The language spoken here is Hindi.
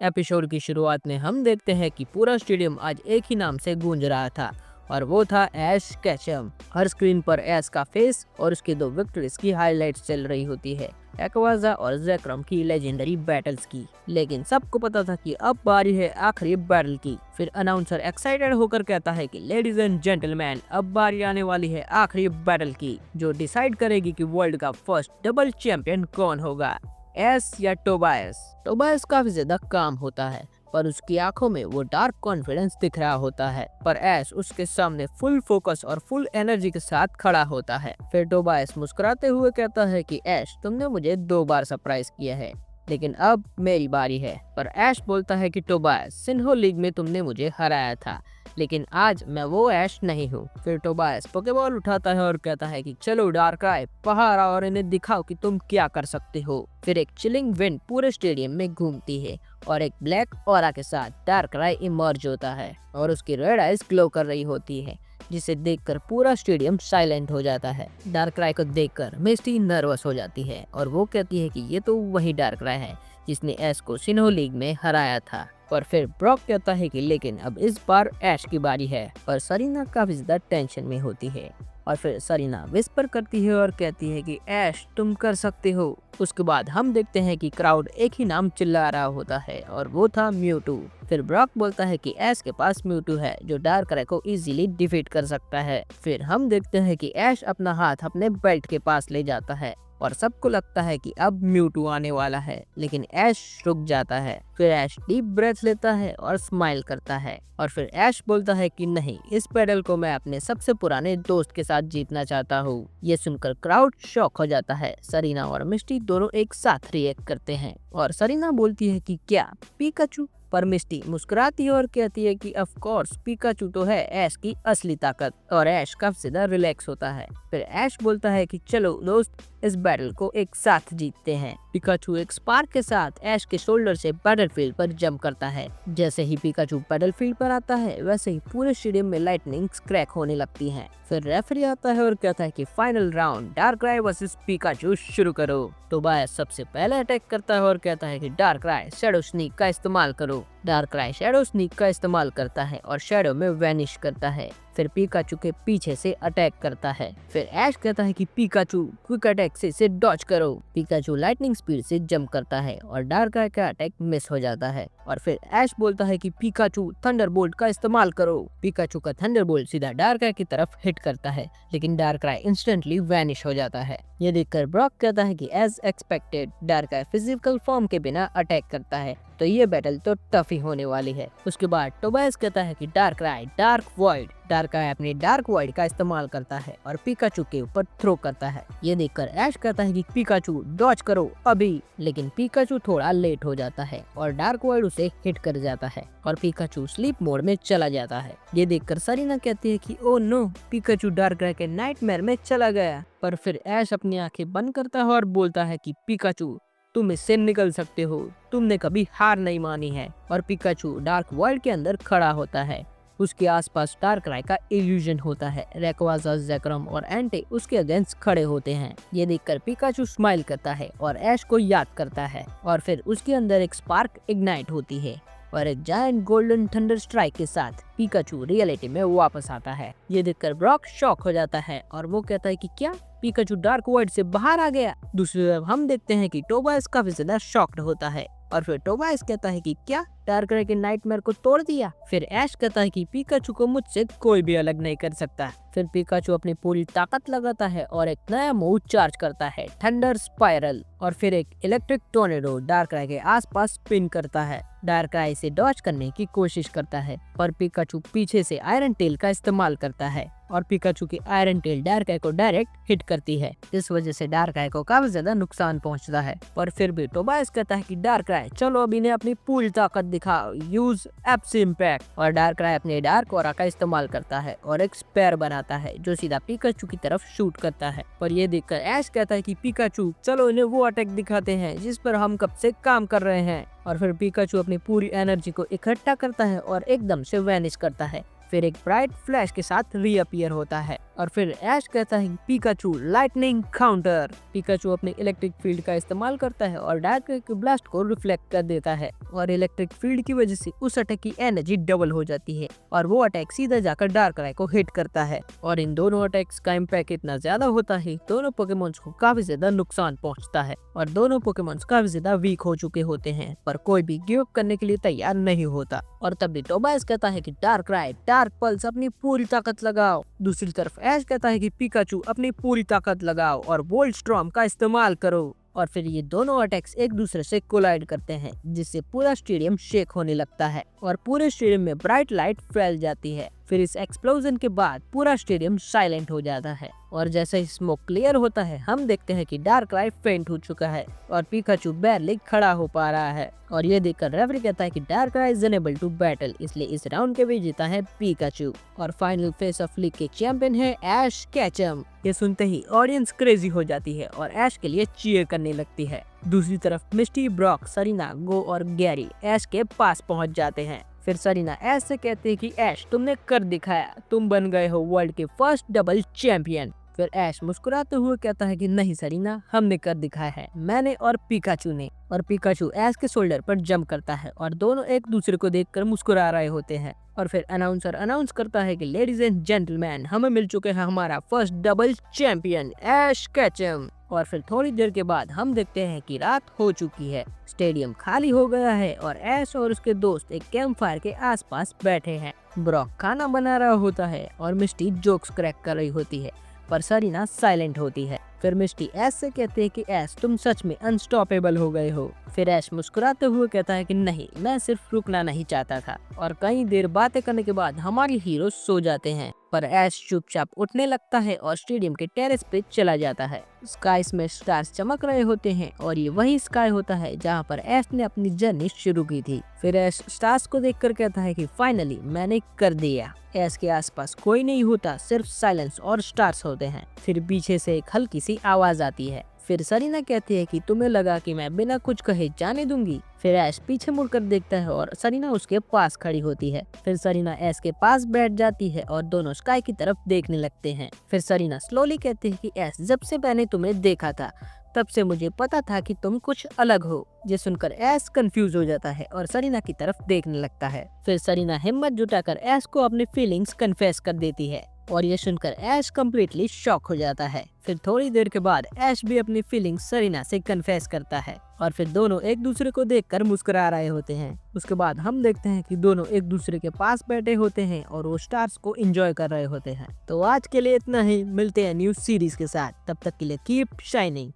एपिसोड की शुरुआत में हम देखते हैं कि पूरा स्टेडियम आज एक ही नाम से गूंज रहा था और वो था ऐश कैचम। हर स्क्रीन पर ऐश का फेस और उसकी दो विक्ट्रीज की हाइलाइट्स चल रही होती है, एक्वाजा और ज़ेक्रम की लेजेंडरी बैटल्स की। लेकिन सबको पता था कि अब बारी है आखिरी बैटल की। फिर अनाउंसर एक्साइटेड होकर कहता है कि लेडीज एंड जेंटलमैन, अब बारी आने वाली है आखिरी बैटल की, जो डिसाइड करेगी कि वर्ल्ड का फर्स्ट डबल चैंपियन कौन होगा, ऐश या टोबायस। टोबायस काफी ज्यादा काम होता है पर उसकी आंखों में वो डार्क कॉन्फिडेंस दिख रहा होता है, पर ऐश उसके सामने फुल फोकस और फुल एनर्जी के साथ खड़ा होता है। फिर टोबायस मुस्कुराते हुए कहता है कि ऐश, तुमने मुझे 2 बार सरप्राइज किया है, लेकिन अब मेरी बारी है। पर ऐश बोलता है कि टोबायस, सिन्हो लीग में तुमने मुझे हराया था, लेकिन आज मैं वो ऐश नहीं हूँ। फिर टोबायस पोकेबॉल उठाता है और कहता है कि चलो डार्क आई, बाहर आओ और इन्हें दिखाओ कि तुम क्या कर सकते हो। फिर एक चिलिंग विंड पूरे स्टेडियम में घूमती है और एक ब्लैक ऑरा के साथ डार्क राय इमर्ज होता है और उसकी रेड आइज ग्लो कर रही होती है, जिसे देखकर पूरा स्टेडियम साइलेंट हो जाता है। डार्क राय को देखकर मिस्टी नर्वस हो जाती है और वो कहती है कि ये तो वही डार्क राय है जिसने ऐश को सिन्हो लीग में हराया था। पर फिर ब्रॉक कहता है कि लेकिन अब इस बार ऐश की बारी है, पर सरीना काफी ज्यादा टेंशन में होती है और फिर सरीना विस्पर करती है और कहती है कि ऐश, तुम कर सकते हो। उसके बाद हम देखते हैं कि क्राउड एक ही नाम चिल्ला रहा होता है और वो था म्यूटू। फिर ब्रॉक बोलता है कि ऐश के पास म्यूटू है जो डार्क राय को इजीली डिफीट कर सकता है। फिर हम देखते हैं कि ऐश अपना हाथ अपने बेल्ट के पास ले जाता है और सबको लगता है कि अब म्यूटू आने वाला है, लेकिन ऐश रुक जाता है। फिर ऐश डीप ब्रेथ लेता है और स्माइल करता है और फिर ऐश बोलता है कि नहीं, इस बैटल को मैं अपने सबसे पुराने दोस्त के साथ जीतना चाहता हूँ। ये सुनकर क्राउड शॉक हो जाता है। सरीना और मिस्टी दोनों एक साथ रिएक्ट करते हैं और सरीना बोलती है कि क्या पिकाचू, पर मिस्टी मुस्कुराती है और कहती है कि ऑफ कोर्स पिकाचू तो है ऐश की असली ताकत, और ऐश काफी ज्यादा रिलैक्स होता है। फिर ऐश बोलता है कि चलो दोस्त, इस बैटल को एक साथ जीतते हैं। पिकाचू एक स्पार्क के साथ ऐश के शोल्डर से बैटलफील्ड पर जंप करता है। जैसे ही पिकाचू बैटलफील्ड पर आता है वैसे ही पूरे स्टेडियम में लाइटनिंग्स क्रैक होने लगती हैं। फिर रेफरी आता है और कहता है कि फाइनल राउंड डार्क राय वर्सेस पिकाचू शुरू करो। टोबायस सबसे पहले अटैक करता है और कहता है कि डार्क राय शैडो स्नीक का इस्तेमाल करो। डार्क राय शैडो स्नीक का इस्तेमाल करता है और शैडो में वैनिश करता है। फिर पिकाचू के पीछे से अटैक करता है। फिर ऐश कहता है कि पिकाचू क्विक अटैक से इसे डॉज करो। पिकाचू लाइटनिंग स्पीड से जंप करता है और डार्क राय का अटैक मिस हो जाता है और फिर ऐश बोलता है कि पिकाचू थंडरबोल्ट का इस्तेमाल करो। पिकाचू का थंडरबोल्ट सीधा डार्क राय की तरफ हिट करता है, लेकिन डार्क राय इंस्टेंटली वैनिश हो जाता है। ये देखकर ब्रॉक कहता है कि एज एक्सपेक्टेड डार्क राय फिजिकल फॉर्म के बिना अटैक करता है, तो ये बैटल तो टफ ही होने वाली है। उसके बाद टोबायस कहता है कि डार्क राय डार्क वॉइड। डार्क राय अपने डार्क वॉइड का इस्तेमाल करता है और पिकाचू के ऊपर थ्रो करता है। ये देखकर ऐश कहता है कि पिकाचू डॉज करो अभी, लेकिन पिकाचू थोड़ा लेट हो जाता है और डार्क वॉइड उसे हिट कर जाता है और पिकाचू स्लीप मोड में चला जाता है। ये देखकर सरीना कहती है कि ओ नो, पिकाचू डार्क राय के नाइटमेयर में चला गया। पर फिर ऐश अपनी आंखें बंद करता है और बोलता है कि पिकाचू, तुम इससे निकल सकते हो, तुमने कभी हार नहीं मानी है। और पिकाचू डार्क वर्ल्ड के अंदर खड़ा होता है। उसके आसपास डार्क राय का इल्यूजन होता है। रेक्वाजा, ज़ेक्रम और एंटे उसके अगेंस्ट खड़े होते हैं। ये देखकर पिकाचू स्माइल करता है और ऐश को याद करता है और फिर उसके अंदर एक स्पार्क इग्नाइट होती है और एक जायंट गोल्डन थंडर स्ट्राइक के साथ पिकाचू रियलिटी में वापस आता है। ये देखकर ब्रॉक शॉक हो जाता है और वो कहता है कि क्या पिकाचू डार्क वर्ल्ड से बाहर आ गया। दूसरी तरफ हम देखते हैं कि टोबायस काफी ज्यादा शॉक्ड होता है और फिर टोबायस कहता है कि क्या डार्क राय के नाइटमेयर को तोड़ दिया। फिर ऐश कहता है कि पिकाचू को मुझसे कोई भी अलग नहीं कर सकता। फिर पिकाचू अपनी पूरी ताकत लगाता है और एक नया मूव चार्ज करता है, थंडर स्पाइरल, और फिर एक इलेक्ट्रिक टोर्नेडो डार्क राय के आसपास स्पिन करता है। डार्क राय इसे डॉज करने की कोशिश करता है पर पिकाचू पीछे से आयरन टेल का इस्तेमाल करता है और पिकाचू की आयरन टेल डार्क राय को डायरेक्ट हिट करती है। इस वजह से डार्क राय को काफी ज्यादा नुकसान पहुंचता है। पर फिर भी टोबायस कहता है कि डार्क राय चलो अब इन्हें अपनी पूरी ताकत दिखाओ, यूज एप्स इम्पैक्ट। और डार्क राय अपने डार्क ऑरा का इस्तेमाल करता है और एक स्पेयर बनाता है जो सीधा पिकाचू की तरफ शूट करता है। पर ये देखकर ऐश कहता है कि पिकाचू चलो इन्हें वो अटैक दिखाते हैं जिस पर हम कब से काम कर रहे हैं। और फिर पिकाचू अपनी पूरी एनर्जी को इकट्ठा करता है और एकदम से वैनिश करता है। फिर एक ब्राइट फ्लैश के साथ रीअपियर होता है और फिर ऐश कहता है पिकाचू लाइटनिंग काउंटर। पिकाचू अपने इलेक्ट्रिक फील्ड का इस्तेमाल करता है और डार्क ब्लास्ट को रिफ्लेक्ट कर देता है और इलेक्ट्रिक फील्ड की वजह से उस अटैक की एनर्जी डबल हो जाती है और वो अटैक सीधा जाकर डार्कराय को हिट करता है। और इन दोनों अटैक्स का इम्पैक्ट इतना ज्यादा होता है दोनों पोकेमॉन्स को काफी ज्यादा नुकसान पहुंचता है और दोनों पोकेमॉन्स काफी ज्यादा वीक हो चुके होते हैं, पर कोई भी गिव अप करने के लिए तैयार नहीं होता। और तभी टोबायस कहता है कि डार्कराय डार्क पल्स अपनी पूरी ताकत लगाओ। दूसरी तरफ ऐश कहता है कि पिकाचू अपनी पूरी ताकत लगाओ और वोल्ट स्टॉर्म का इस्तेमाल करो। और फिर ये दोनों अटैक्स एक दूसरे से कोलाइड करते हैं जिससे पूरा स्टेडियम शेक होने लगता है और पूरे स्टेडियम में ब्राइट लाइट फैल जाती है। फिर इस एक्सप्लोजन के बाद पूरा स्टेडियम साइलेंट हो जाता है और जैसे ही स्मोक क्लियर होता है हम देखते हैं कि डार्कराय फेंट हो चुका है और पिकाचू बैरली खड़ा हो पा रहा है। और ये देखकर रेफरी कहता है कि Darkrai is unable to battle, इसलिए इस राउंड के विजेता है पिकाचू। और फाइनल फेस ऑफ लीग के चैंपियन है ऐश कैचम। ये सुनते ही ऑडियंस क्रेजी हो जाती है और ऐश के लिए चीयर करने लगती है। दूसरी तरफ मिस्टी, ब्रॉक, सरीना, गो और गैरी ऐश के पास पहुंच जाते हैं। फिर सरीना ऐश से कहते हैं कि ऐश तुमने कर दिखाया, तुम बन गए हो वर्ल्ड के फर्स्ट डबल चैंपियन। फिर ऐश मुस्कुराते हुए कहता है कि नहीं सरीना, हमने कर दिखाया है, मैंने और पिकाचू ने। और पिकाचू ऐश के शोल्डर पर जंप करता है और दोनों एक दूसरे को देखकर मुस्कुरा रहे होते हैं। और फिर अनाउंसर अनाउंस करता है कि लेडीज एंड जेंटलमैन, हमें मिल चुके हैं हमारा फर्स्ट डबल चैंपियन ऐश कैचम। और फिर थोड़ी देर के बाद हम देखते हैं कि रात हो चुकी है, स्टेडियम खाली हो गया है और ऐश और उसके दोस्त एक कैंप फायर के आसपास बैठे हैं। ब्रॉक खाना बना रहा होता है और मिस्टी जोक्स क्रैक कर रही होती है, पर सरीना साइलेंट होती है। फिर मिस्टी ऐश से कहते हैं कि ऐश तुम सच में अनस्टॉपेबल हो गए हो। फिर ऐश मुस्कुराते हुए कहता है कि नहीं, मैं सिर्फ रुकना नहीं चाहता था। और कई देर बातें करने के बाद हमारे हीरो सो जाते हैं, पर ऐश चुपचाप उठने लगता है और स्टेडियम के टेरेस पे चला जाता है। स्काई में स्टार्स चमक रहे होते हैं और ये वही स्काई होता है जहाँ पर ऐश ने अपनी जर्नी शुरू की थी। फिर ऐश स्टार्स को देखकर कहता है कि फाइनली मैंने कर दिया। ऐश के आसपास कोई नहीं होता, सिर्फ साइलेंस और स्टार्स होते हैं। फिर पीछे से एक हल्की सी आवाज आती है। फिर सरीना कहती है कि तुम्हें लगा कि मैं बिना कुछ कहे जाने दूंगी। फिर ऐश पीछे मुड़कर देखता है और सरीना उसके पास खड़ी होती है। फिर सरीना ऐश के पास बैठ जाती है और दोनों स्काई की तरफ देखने लगते हैं। फिर सरीना स्लोली कहती है कि ऐश, जब से मैंने तुम्हें देखा था तब से मुझे पता था कि तुम कुछ अलग हो। ये सुनकर ऐश कंफ्यूज हो जाता है और सरीना की तरफ देखने लगता है। फिर सरीना हिम्मत जुटाकर ऐश को अपनी फीलिंग्स कन्फेस कर देती है और ये सुनकर ऐश कम्प्लीटली शॉक हो जाता है। फिर थोड़ी देर के बाद ऐश भी अपनी फीलिंग्स सरीना से कन्फेस करता है और फिर दोनों एक दूसरे को देखकर मुस्कुरा रहे होते हैं। उसके बाद हम देखते हैं कि दोनों एक दूसरे के पास बैठे होते हैं और वो स्टार्स को एंजॉय कर रहे होते हैं। तो आज के लिए इतना ही, मिलते हैं न्यू सीरीज के साथ, तब तक के लिए कीप शाइनिंग।